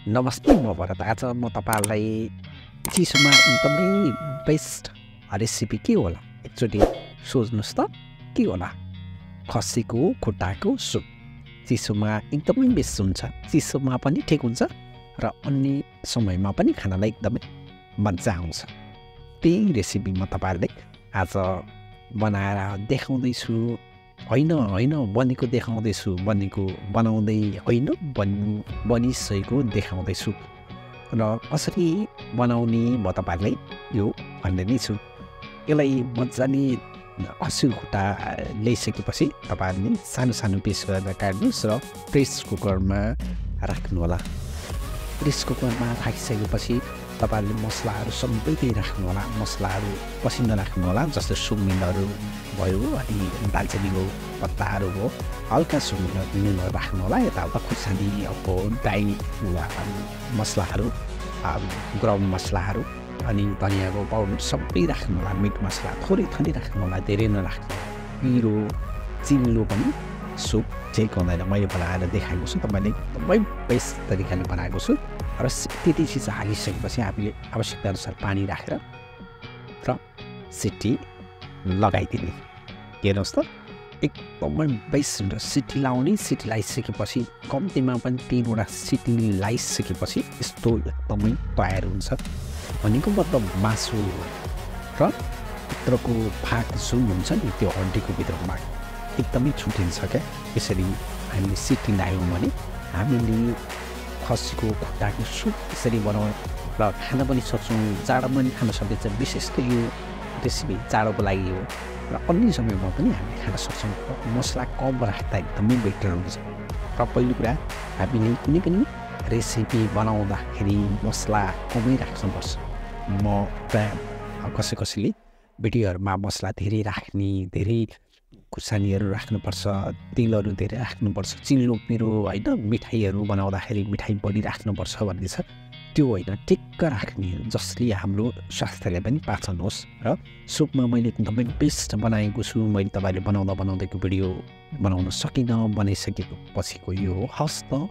नमस्ते म भरत आज म तपाईहरुलाई चिसोमा एकदमै बेस्ट रेसिपी के होला एकचोटी सोच्नुस् त के होला खसीको खुट्टाको सुप चिसोमा एकदमै बेस्ट हुन्छ चिसोमा पनि ठिक हुन्छ र अन्य समयमा पनि खानलाई एकदमै मजा आउँछ त्यही रेसिपी म तपाईहरुलाई आज बनाएर देखाउँदै छु हैन बनेको देखाउँदैछु बनेको बनाउँदै हैन बनिसकेको देखाउँदैछु र कसरी बनाउने म तपाईहरुलाई यो भन्दै नै छु यसलाई मजाले खसीको खुट्टा ल्याइसकेपछि तपाईहरुले सानो सानो पिस गरेर काट्नुस् र प्रेस कुकरमा राख्नु होला प्रेस कुकरमा राखिसकेपछि तपाईहरुले मसलाहरु सबै राख्नु होला मसलाहरु पसिना राख्नु होला जस्तो सुमिनहरु भयो अनि दालचिनीको पत्ताहरु भयो हल्का सुमिन राख्नु होला यताउता खुर्सानी दाइ मसलाहरु गरम मसलाहरु अनि धनियाको पाउडर सबै राख्नु होला मिट मसला थोरै थोरै राख्नु होला धेरै नराख्नु पिरो चिल्लो पनि सुप चाहिँ हुँदैन मैले बनाएर देखाएको छु तपाईले एकदमै बेस्ट तरिकाले बनाएको छु र त्यति चिज हालिसकेपछि हामीले आवश्यकता अनुसार पानी राखेर र सिटी लगाइदिने हेर्नुहोस् त एकदमै बेस्ट हुन्छ सिटी लाउने सिटी लगाइसकेपछि कम्तीमा पनि 3 वटा सिटी लगाइसकेपछि यस्तो एकदमै तयार हुन्छ भनेको मतलब मासु र भित्रको भाग जुन हुन्छ नि त्यो हड्डीको भित्रको भाग एकदमै छुटिन्छ क्या यसरी हामीले सिटी लगायौँ भने हामीले खसीको खुट्टाको सुप यसरी बनाउँ र खान पनि सक्छौँ जाडोमा पनि खान सकिन्छ विशेष त यो रेसिपी जाडोको लागि हो र अन्य समयमा पनि हामीले खान सक्छौँ मसला कम राख्दा एकदमै बेटर हुन्छ र पहिलो कुरा हामीले कुनै पनि रेसिपी बनाउँदाखेरि मसला कमै राख्नुपर्छ म प्रायः कसैले भिडियोहरूमा मसला धेरै राख्ने धेरै खुर्सानीहरू राख्नुपर्छ तेलहरू धेरै राख्नुपर्छ चिल्लो पिरो होइन मिठाईहरू बनाउँदाखेरि मिठाई बढी राख्नुपर्छ भन्ने छ त्यो होइन टिक्क राख्ने जसले हाम्रो स्वास्थ्यलाई पनि पाचन होस् र सुपमा मैले एकदमै बेस्ट बनाएको छु मैले तपाईले बनाउँदैको भिडियो बनाउन सकिनँ बनाइसकेको पछिको यो हो हस् त